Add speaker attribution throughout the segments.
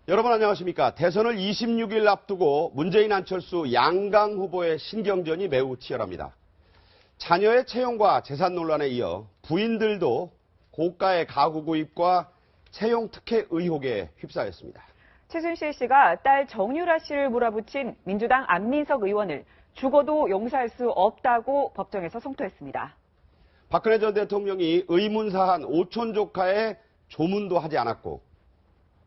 Speaker 1: 여러분 안녕하십니까. 대선을 26일 앞두고 문재인 안철수 양강 후보의 신경전이 매우 치열합니다. 자녀의 채용과 재산 논란에 이어 부인들도 고가의 가구 구입과 채용 특혜 의혹에 휩싸였습니다.
Speaker 2: 최순실 씨가 딸 정유라 씨를 몰아붙인 민주당 안민석 의원을 죽어도 용서할 수 없다고 법정에서 성토했습니다.
Speaker 1: 박근혜 전 대통령이 의문사한 오촌 조카에 조문도 하지 않았고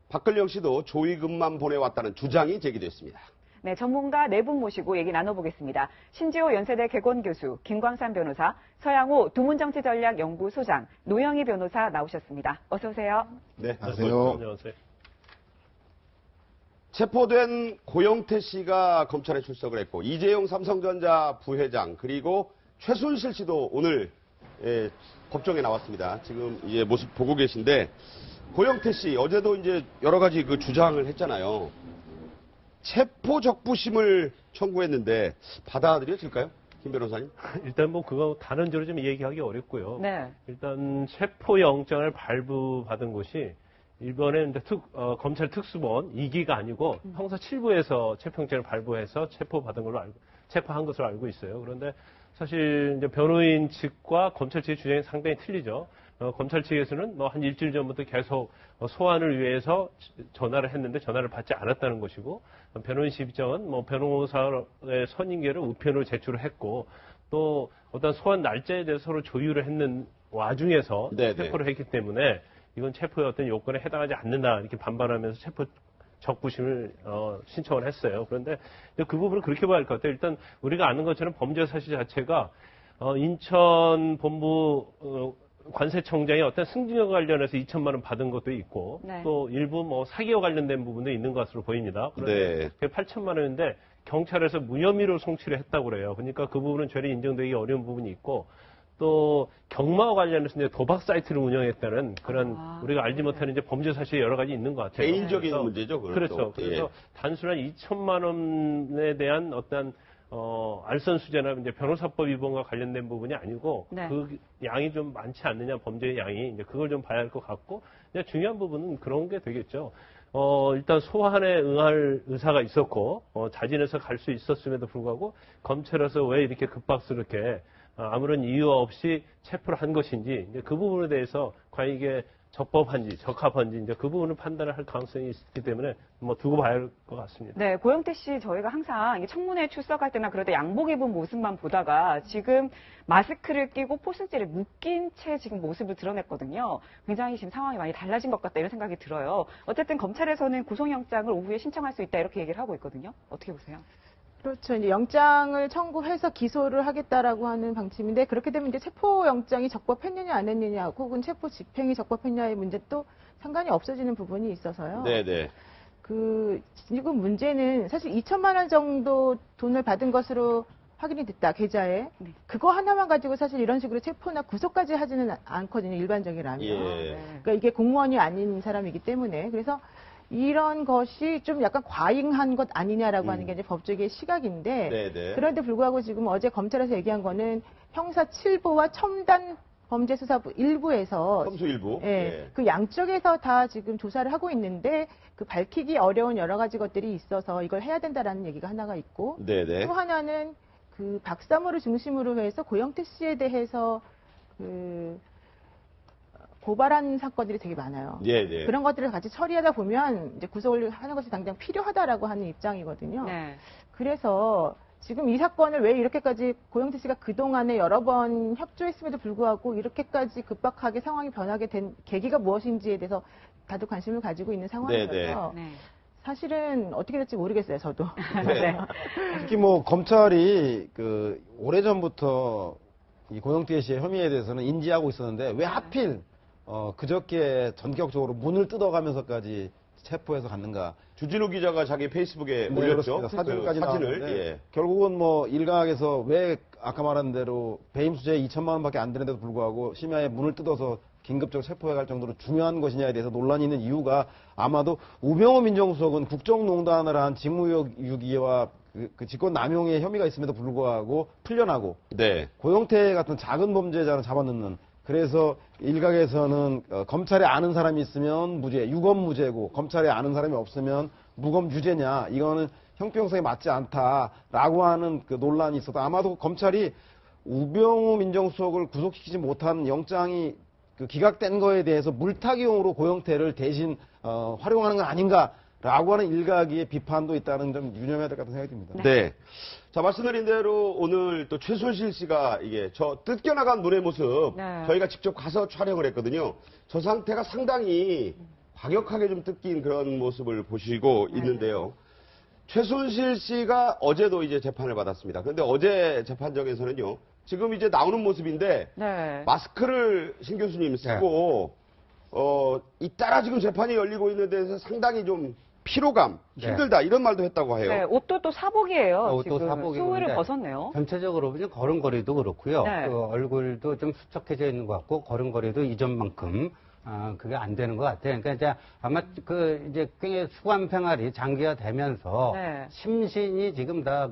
Speaker 1: 박근령 씨도 조의금만 보내왔다는 주장이 제기됐습니다.
Speaker 2: 네, 전문가 네 분 모시고 얘기 나눠보겠습니다. 신지호 연세대 개건 교수, 김광산 변호사, 서양호 두문정치전략연구소장, 노영희 변호사 나오셨습니다. 어서 오세요.
Speaker 1: 네,
Speaker 3: 안녕하세요.
Speaker 1: 체포된 고영태 씨가 검찰에 출석을 했고 이재용 삼성전자 부회장 그리고 최순실 씨도 오늘 법정에 나왔습니다. 지금 이제 모습 보고 계신데 고영태 씨 어제도 이제 여러 가지 그 주장을 했잖아요. 체포 적부심을 청구했는데 받아들여질까요? 김 변호사님?
Speaker 3: 일단 뭐 그거 단언적으로 좀 얘기하기 어렵고요.
Speaker 2: 네.
Speaker 3: 일단 체포영장을 발부받은 곳이 이번에 검찰 특수본 2기가 아니고 형사 7부에서 체포영장을 발부해서 체포한 것으로 알고 있어요. 그런데 사실 이제 변호인 측과 검찰 측의 주장이 상당히 틀리죠. 검찰 측에서는 뭐 한 일주일 전부터 계속 소환을 위해서 전화를 했는데 전화를 받지 않았다는 것이고, 변호인 씨 입장은 뭐 변호사의 선임계를 우편으로 제출을 했고, 또 어떤 소환 날짜에 대해서 서로 조율을 했는 와중에서 체포를 했기 때문에 이건 체포의 어떤 요건에 해당하지 않는다 이렇게 반발하면서 체포 적부심을 신청을 했어요. 그런데 그 부분을 그렇게 봐야 할 것 같아요. 일단 우리가 아는 것처럼 범죄 사실 자체가 인천 본부 관세청장이 어떤 승진과 관련해서 2천만 원 받은 것도 있고,
Speaker 2: 네.
Speaker 3: 또 일부 뭐 사기와 관련된 부분도 있는 것으로 보입니다. 그런데 그게 8천만 원인데 경찰에서 무혐의로 송치를 했다고 그래요. 그러니까 그 부분은 죄를 인정되기 어려운 부분이 있고, 또 경마와 관련해서 이제 도박 사이트를 운영했다는 그런 우리가 알지 못하는 이제 범죄 사실이 여러 가지 있는 것 같아요.
Speaker 1: 개인적인 문제죠.
Speaker 3: 그렇죠. 그래서 단순한 2천만 원에 대한 어떤 알선수재나 이제 변호사법 위반과 관련된 부분이 아니고,
Speaker 2: 네.
Speaker 3: 그 양이 좀 많지 않느냐, 범죄의 양이. 이제 그걸 좀 봐야 할 것 같고, 이제 중요한 부분은 그런 게 되겠죠. 일단 소환에 응할 의사가 있었고, 자진해서 갈 수 있었음에도 불구하고, 검찰에서 왜 이렇게 급박스럽게, 아무런 이유 없이 체포를 한 것인지, 이제 그 부분에 대해서 과연 이게 적법한지, 적합한지, 이제 그 부분을 판단을 할 가능성이 있기 때문에 뭐 두고 봐야 할 것 같습니다.
Speaker 2: 네, 고영태 씨 저희가 항상 청문회에 출석할 때나 그럴 때 양복 입은 모습만 보다가 지금 마스크를 끼고 포승지를 묶인 채 지금 모습을 드러냈거든요. 굉장히 지금 상황이 많이 달라진 것 같다 이런 생각이 들어요. 어쨌든 검찰에서는 구속영장을 오후에 신청할 수 있다 이렇게 얘기를 하고 있거든요. 어떻게 보세요?
Speaker 4: 그렇죠. 이제 영장을 청구해서 기소를 하겠다라고 하는 방침인데, 그렇게 되면 이제 체포영장이 적법했느냐 안 했느냐, 혹은 체포 집행이 적법했냐의 문제도 상관이 없어지는 부분이 있어서요.
Speaker 1: 네네.
Speaker 4: 지금 문제는 사실 2천만 원 정도 돈을 받은 것으로 확인이 됐다, 계좌에.
Speaker 2: 네.
Speaker 4: 그거 하나만 가지고 사실 이런 식으로 체포나 구속까지 하지는 않거든요, 일반적이라면. 그러니까 이게 공무원이 아닌 사람이기 때문에. 그래서 이런 것이 좀 약간 과잉한 것 아니냐라고 하는 게 이제 법조계의 시각인데,
Speaker 1: 네네.
Speaker 4: 그런데 불구하고 지금 어제 검찰에서 얘기한 거는 형사 7부와 첨단 범죄수사부 1부에서
Speaker 1: 첨수 일부.
Speaker 4: 그 양쪽에서 다 지금 조사를 하고 있는데, 그 밝히기 어려운 여러 가지 것들이 있어서 이걸 해야 된다라는 얘기가 하나가 있고,
Speaker 1: 네네.
Speaker 4: 또 하나는 그 박사모를 중심으로 해서 고영태 씨에 대해서 고발한 사건들이 되게 많아요.
Speaker 1: 네네.
Speaker 4: 그런 것들을 같이 처리하다 보면 이제 구속을 하는 것이 당장 필요하다라고 하는 입장이거든요.
Speaker 2: 네.
Speaker 4: 그래서 지금 이 사건을 왜 이렇게까지 고영태 씨가 그동안에 여러 번 협조했음에도 불구하고 이렇게까지 급박하게 상황이 변하게 된 계기가 무엇인지에 대해서 다들 관심을 가지고 있는 상황이라서
Speaker 2: 네.
Speaker 4: 사실은 어떻게 될지 모르겠어요, 저도.
Speaker 2: 네.
Speaker 5: 특히 뭐 검찰이 오래전부터 이 고영태 씨의 혐의에 대해서는 인지하고 있었는데 왜 하필 그저께 전격적으로 문을 뜯어가면서까지 체포해서 갔는가.
Speaker 1: 주진우 기자가 자기 페이스북에
Speaker 5: 네,
Speaker 1: 올렸죠.
Speaker 5: 그렇습니다. 사진까지
Speaker 1: 사진을.
Speaker 5: 나왔는데 결국은 뭐 일각에서 왜 아까 말한 대로 배임수재 2천만 원밖에 안 되는데도 불구하고 심야에 문을 뜯어서 긴급적으로 체포해 갈 정도로 중요한 것이냐에 대해서 논란이 있는 이유가 아마도 우병우 민정수석은 국정농단을 한 직무유기와 그 직권남용의 혐의가 있음에도 불구하고 풀려나고
Speaker 1: 네.
Speaker 5: 고영태 같은 작은 범죄자는 잡아넣는 그래서 일각에서는 검찰에 아는 사람이 있으면 무죄, 유검 무죄고 검찰에 아는 사람이 없으면 무검 유죄냐, 이거는 형평성에 맞지 않다라고 하는 그 논란이 있어도 아마도 검찰이 우병우 민정수석을 구속시키지 못한 영장이 그 기각된 거에 대해서 물타기용으로 고영태를 대신 활용하는 건 아닌가라고 하는 일각의 비판도 있다는 점 유념해야 될 것 같은 생각이 듭니다.
Speaker 1: 네. 자, 말씀드린 대로 오늘 또 최순실 씨가 이게 저 뜯겨나간 눈의 모습
Speaker 2: 네.
Speaker 1: 저희가 직접 가서 촬영을 했거든요. 저 상태가 상당히 과격하게 좀 뜯긴 그런 모습을 보시고 있는데요. 최순실 씨가 어제도 이제 재판을 받았습니다. 그런데 어제 재판정에서는요. 지금 이제 나오는 모습인데
Speaker 2: 네.
Speaker 1: 마스크를 신 교수님 쓰고 잇따라 지금 재판이 열리고 있는 데서 상당히 좀 피로감, 힘들다 이런 말도 했다고 해요.
Speaker 2: 네, 옷도 또 사복이에요.
Speaker 6: 옷도
Speaker 2: 지금
Speaker 6: 사복이고
Speaker 2: 수의를
Speaker 6: 근데
Speaker 2: 벗었네요.
Speaker 6: 전체적으로 보면 걸음걸이도 그렇고요.
Speaker 2: 네.
Speaker 6: 그 얼굴도 좀 수척해져 있는 것 같고 걸음걸이도 이전만큼 그게 안 되는 것 같아요. 그러니까 이제 아마 이제 꽤 수감 생활이 장기화되면서
Speaker 2: 네.
Speaker 6: 심신이 지금 다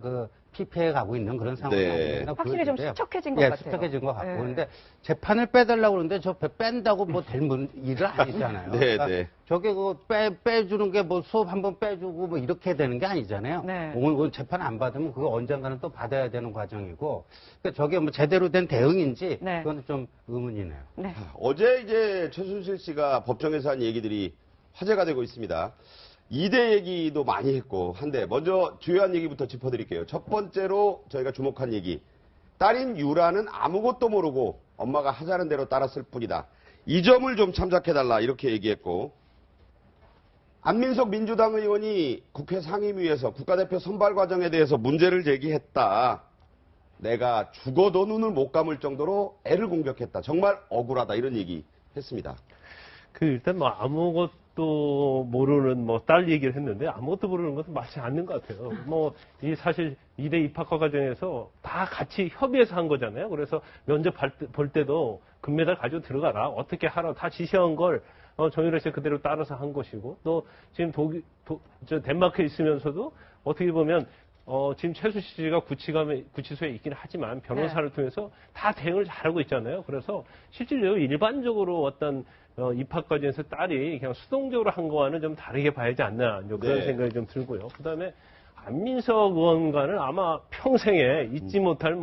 Speaker 6: 피폐해 가고 있는 그런 상황이
Speaker 1: 네.
Speaker 6: 아닌가
Speaker 2: 확실히 좀
Speaker 6: 보여지는데요.
Speaker 2: 수척해진 것
Speaker 6: 예,
Speaker 2: 같아요.
Speaker 6: 수척해진 것 같고.
Speaker 2: 네.
Speaker 6: 근데 재판을 빼달라고 그러는데 저 뺀다고 뭐 될 일은 아니잖아요.
Speaker 1: 네,
Speaker 6: 그러니까
Speaker 1: 네.
Speaker 6: 저게 빼주는 게 뭐 수업 한번 빼주고 뭐 이렇게 되는 게 아니잖아요.
Speaker 2: 네.
Speaker 6: 오늘 재판 안 받으면 그거 언젠가는 또 받아야 되는 과정이고. 그러니까 저게 뭐 제대로 된 대응인지
Speaker 2: 네.
Speaker 6: 그건 좀 의문이네요.
Speaker 2: 네.
Speaker 1: 어제 이제 최순실 씨가 법정에서 한 얘기들이 화제가 되고 있습니다. 2대 얘기도 많이 했고 한데 먼저 주요한 얘기부터 짚어드릴게요. 첫 번째로 저희가 주목한 얘기. 딸인 유라는 아무것도 모르고 엄마가 하자는 대로 따랐을 뿐이다. 이 점을 좀 참작해달라 이렇게 얘기했고 안민석 민주당 의원이 국회 상임위에서 국가대표 선발 과정에 대해서 문제를 제기했다. 내가 죽어도 눈을 못 감을 정도로 애를 공격했다. 정말 억울하다 이런 얘기 했습니다.
Speaker 3: 일단 뭐 아무것도 모르는 딸 얘기를 했는데 아무것도 모르는 것은 맞지 않는 것 같아요. 이 사실 2대 입학과 과정에서 다 같이 협의해서 한 거잖아요. 그래서 면접 볼 때도 금메달 가지고 들어가라. 어떻게 하라. 다 지시한 걸 정유라 씨 그대로 따라서 한 것이고 또 지금 덴마크에 있으면서도 어떻게 보면 지금 최순실 씨가 구치소에 있긴 하지만 변호사를 통해서 다 대응을 잘하고 있잖아요. 그래서 실질적으로 일반적으로 어떤 입학 과정에서 딸이 그냥 수동적으로 한 거와는 좀 다르게 봐야지 않나 그런
Speaker 1: 네.
Speaker 3: 생각이 좀 들고요. 그다음에 안민석 의원과는 아마 평생에 잊지 못할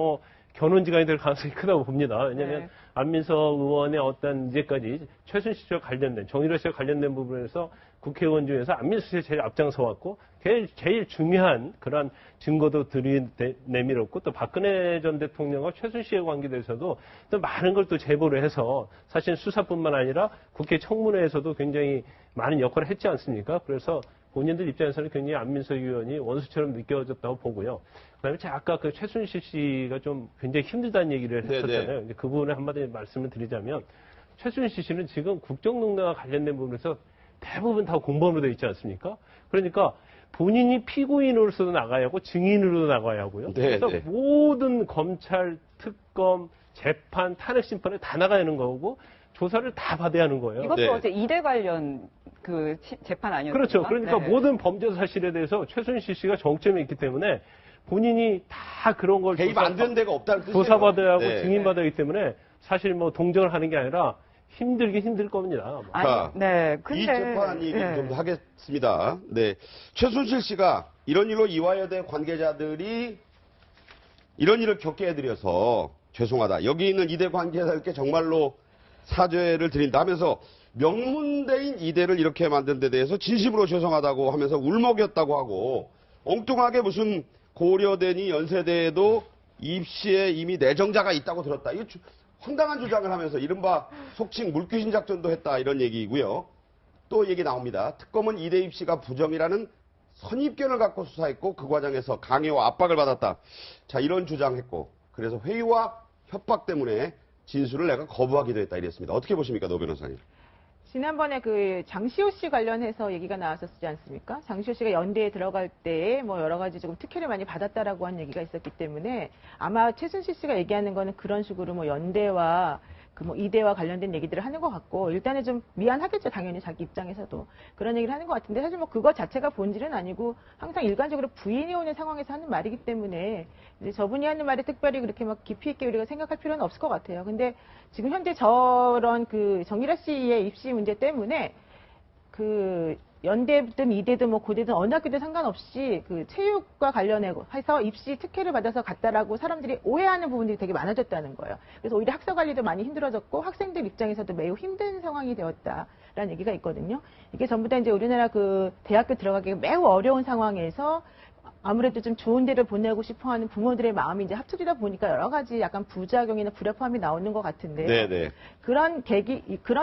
Speaker 3: 견혼지간이 될 가능성이 크다고 봅니다. 왜냐하면
Speaker 2: 네.
Speaker 3: 안민석 의원의 어떤 이제까지 최순실 씨와 관련된 정유라 씨와 관련된 부분에서 국회의원 중에서 안민석 씨가 제일 앞장서 왔고 제일 중요한 그런 증거도 내밀었고 또 박근혜 전 대통령과 최순실 씨의 관계에 대해서도 또 많은 걸 또 제보를 해서 사실 수사뿐만 아니라 국회 청문회에서도 굉장히 많은 역할을 했지 않습니까? 그래서 본인들 입장에서는 굉장히 안민석 의원이 원수처럼 느껴졌다고 보고요. 그다음에 제가 아까 최순실 씨가 좀 굉장히 힘들다는 얘기를 했었잖아요. 이제 그 부분에 한마디 말씀을 드리자면 최순실 씨는 지금 국정농단과 관련된 부분에서 대부분 다 공범으로 되어 있지 않습니까? 그러니까 본인이 피고인으로서도 나가야 하고 증인으로도 나가야 하고요.
Speaker 1: 네,
Speaker 3: 그래서
Speaker 1: 네.
Speaker 3: 모든 검찰, 특검, 재판, 탄핵 심판에 다 나가야 하는 거고 조사를 다 받아야 하는 거예요.
Speaker 2: 이것도
Speaker 1: 네.
Speaker 2: 어제 2대 관련 재판 아니었습니까?
Speaker 3: 그렇죠. 그러니까
Speaker 2: 네.
Speaker 3: 모든 범죄 사실에 대해서 최순실 씨가 정점에 있기 때문에 본인이 다 그런 걸
Speaker 1: 개입 안 된 데가 없다는 뜻이에요.
Speaker 3: 조사받아야 하고
Speaker 1: 네.
Speaker 3: 증인받아야 하기 때문에 사실 동정을 하는 게 아니라 힘들긴 힘들 겁니다.
Speaker 1: 자,
Speaker 2: 네. 근데
Speaker 1: 이 재판 얘기
Speaker 2: 네.
Speaker 1: 좀 더 하겠습니다. 네. 최순실 씨가 이런 일로 이화여대 관계자들이 이런 일을 겪게 해드려서 죄송하다. 여기 있는 이대 관계자들께 정말로 사죄를 드린다 하면서 명문대인 이대를 이렇게 만든 데 대해서 진심으로 죄송하다고 하면서 울먹였다고 하고 엉뚱하게 무슨 고려대니 연세대에도 입시에 이미 내정자가 있다고 들었다. 이거 황당한 주장을 하면서 이른바 속칭 물귀신 작전도 했다 이런 얘기이고요. 또 얘기 나옵니다. 특검은 이대 입시가 부정이라는 선입견을 갖고 수사했고 그 과정에서 강요와 압박을 받았다. 자 이런 주장했고 그래서 회의와 협박 때문에 진술을 내가 거부하기도 했다 이랬습니다. 어떻게 보십니까 노 변호사님?
Speaker 4: 지난번에 장시호 씨 관련해서 얘기가 나왔었지 않습니까? 장시호 씨가 연대에 들어갈 때 여러 가지 조금 특혜를 많이 받았다라고 한 얘기가 있었기 때문에 아마 최순실 씨가 얘기하는 거는 그런 식으로 연대와 그 뭐 이대와 관련된 얘기들을 하는 것 같고 일단은 좀 미안하겠죠. 당연히 자기 입장에서도 그런 얘기를 하는 것 같은데 사실 뭐 그거 자체가 본질은 아니고 항상 일관적으로 부인이 오는 상황에서 하는 말이기 때문에 이제 저분이 하는 말에 특별히 그렇게 막 깊이 있게 우리가 생각할 필요는 없을 것 같아요. 근데 지금 현재 저런 그 정유라 씨의 입시 문제 때문에 그 연대든 이대든 뭐 고대든 어느 학교든 상관없이 그 체육과 관련해서 입시 특혜를 받아서 갔다라고 사람들이 오해하는 부분들이 되게 많아졌다는 거예요. 그래서 오히려 학사 관리도 많이 힘들어졌고 학생들 입장에서도 매우 힘든 상황이 되었다라는 얘기가 있거든요. 이게 전부 다 이제 우리나라 그 대학교 들어가기가 매우 어려운 상황에서 아무래도 좀 좋은 데를 보내고 싶어 하는 부모들의 마음이 이제 합쳐지다 보니까 여러 가지 약간 부작용이나 불협화음이 나오는 것 같은데요.
Speaker 1: 네네.
Speaker 4: 그런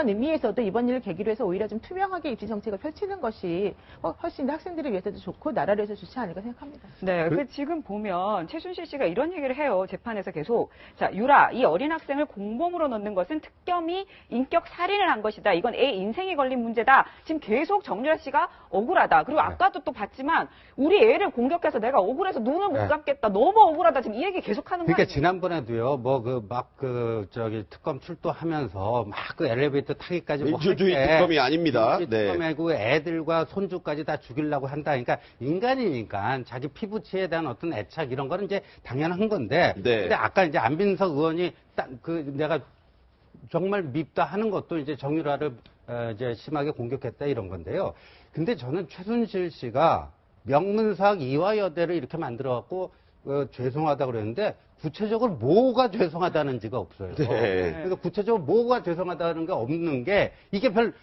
Speaker 4: 의미에서도 이번 일을 계기로 해서 오히려 좀 투명하게 입시 정책을 펼치는 것이 훨씬 더 학생들을 위해서도 좋고 나라를 위해서 좋지 않을까 생각합니다.
Speaker 2: 네, 지금 보면 최순실 씨가 이런 얘기를 해요. 재판에서 계속. 자, 유라, 이 어린 학생을 공범으로 넣는 것은 특검이 인격 살인을 한 것이다. 이건 애 인생이 걸린 문제다. 지금 계속 정유라 씨가 억울하다. 그리고 아까도 또 봤지만 우리 애를 공격해서 내가 억울해서 눈을 못 감겠다. 너무 억울하다. 지금 이 얘기 계속하는 거예요.
Speaker 6: 그러니까 지난번에도요, 특검 출두하면서 막 그 엘리베이터 타기까지 뭐
Speaker 1: 민주주의 특검이 아닙니다.
Speaker 6: 특검이고 애들과 손주까지 다 죽이려고 한다. 그러니까 인간이니까 자기 피부치에 대한 어떤 애착 이런 거는 이제 당연한 건데.
Speaker 1: 네.
Speaker 6: 근데 아까 이제 안민석 의원이 내가 정말 밉다 하는 것도 이제 정유라를 이제 심하게 공격했다 이런 건데요. 근데 저는 최순실 씨가 명문사학 이화여대를 이렇게 만들어갖고 죄송하다 그랬는데 구체적으로 뭐가 죄송하다는지가 없어요.
Speaker 1: 네.
Speaker 6: 그래서 구체적으로 뭐가 죄송하다는 게 없는 게 이게 별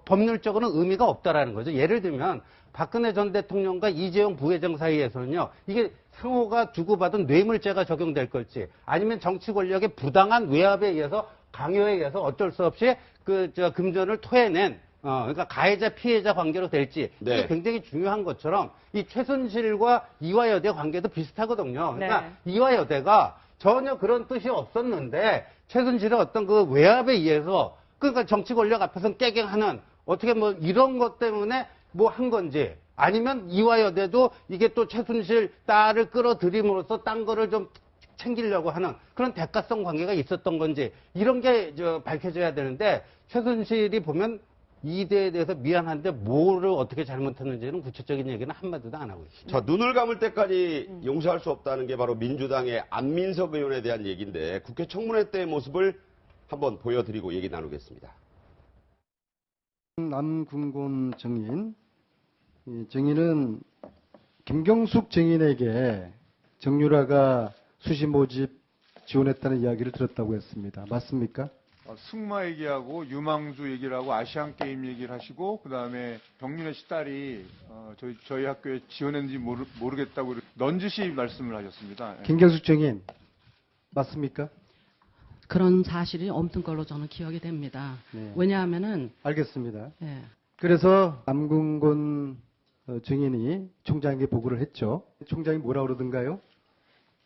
Speaker 6: 법률적으로는 의미가 없다라는 거죠. 예를 들면 박근혜 전 대통령과 이재용 부회장 사이에서는요. 이게 상호가 주고받은 뇌물죄가 적용될 걸지 아니면 정치 권력의 부당한 외압에 의해서 강요에 의해서 어쩔 수 없이 금전을 토해낸 그러니까 가해자 피해자 관계로 될지
Speaker 1: 네.
Speaker 6: 이게 굉장히 중요한 것처럼 이 최순실과 이화여대 관계도 비슷하거든요. 그러니까
Speaker 2: 네.
Speaker 6: 이화여대가 전혀 그런 뜻이 없었는데 최순실의 어떤 그 외압에 의해서 그러니까 정치 권력 앞에서 깨갱하는 어떻게 뭐 이런 것 때문에 뭐 한 건지 아니면 이화여대도 이게 또 최순실 딸을 끌어들임으로써 딴 거를 좀 챙기려고 하는 그런 대가성 관계가 있었던 건지 이런 게 밝혀져야 되는데 최순실이 보면 이대에 대해서 미안한데 뭐를 어떻게 잘못했는지는 구체적인 얘기는 한마디도 안 하고 있습니다.
Speaker 1: 자, 눈을 감을 때까지 용서할 수 없다는 게 바로 민주당의 안민석 의원에 대한 얘기인데 국회 청문회 때의 모습을 한번 보여드리고 얘기 나누겠습니다.
Speaker 7: 남궁곤 증인, 이 증인은 김경숙 증인에게 정유라가 수시 모집 지원했다는 이야기를 들었다고 했습니다. 맞습니까?
Speaker 8: 승마 얘기하고 유망주 얘기를 하고 아시안 게임 얘기를 하시고 그다음에 정윤혜 씨 딸이 저희 학교에 지원했는지 모르겠다고 넌지시 말씀을 하셨습니다.
Speaker 7: 김경숙 증인 맞습니까?
Speaker 9: 그런 사실이 없는 걸로 저는 기억이 됩니다.
Speaker 7: 네.
Speaker 9: 왜냐하면은
Speaker 7: 알겠습니다.
Speaker 9: 예,
Speaker 7: 그래서 남궁곤 증인이 총장에게 보고를 했죠. 총장이 뭐라 그러던가요?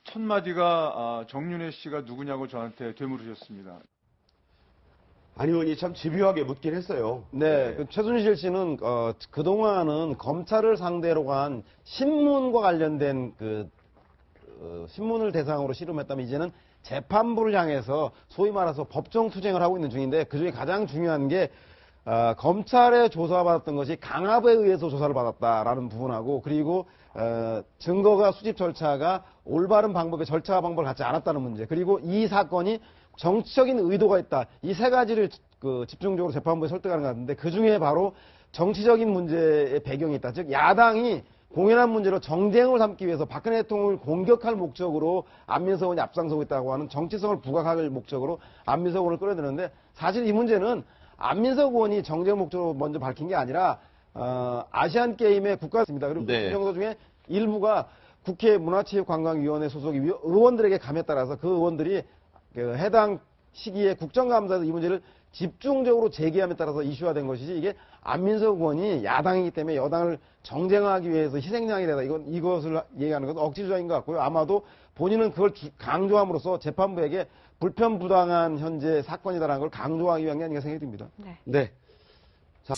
Speaker 8: 첫 마디가 정윤혜 씨가 누구냐고 저한테 되물으셨습니다.
Speaker 1: 안 의원이 참 집요하게 묻긴 했어요.
Speaker 5: 네, 그 최순실 씨는 그동안은 검찰을 상대로 한 신문과 관련된 신문을 대상으로 실험했다면 이제는 재판부를 향해서 소위 말해서 법정 투쟁을 하고 있는 중인데 그중에 가장 중요한 게 검찰에 조사받았던 것이 강압에 의해서 조사를 받았다라는 부분하고 그리고 증거가 수집 절차가 올바른 방법의 절차 방법을 갖지 않았다는 문제 그리고 이 사건이 정치적인 의도가 있다. 이 세 가지를 집중적으로 재판부에 설득하는 것 같은데 그중에 바로 정치적인 문제의 배경이 있다. 즉 야당이 공연한 문제로 정쟁을 삼기 위해서 박근혜 대통령을 공격할 목적으로 안민석 의원이 앞장서고 있다고 하는 정치성을 부각할 목적으로 안민석 의원을 끌어들였는데 사실 이 문제는 안민석 의원이 정쟁 목적으로 먼저 밝힌 게 아니라 아시안 게임의 국가입니다. 그리고 그 정도 중에 일부가 국회 문화체육관광위원회 소속 의원들에게 감에 따라서 그 의원들이 해당 시기에 국정감사에서 이 문제를 집중적으로 제기함에 따라서 이슈화된 것이지 이게 안민석 의원이 야당이기 때문에 여당을 정쟁하기 위해서 희생양이 되다 이것을 얘기하는 것은 억지 주장인 것 같고요. 아마도 본인은 그걸 강조함으로써 재판부에게 불편부당한 현재 사건이다라는 걸 강조하기 위한 게 아닌가 생각이 듭니다.
Speaker 2: 네.
Speaker 1: 네. 자.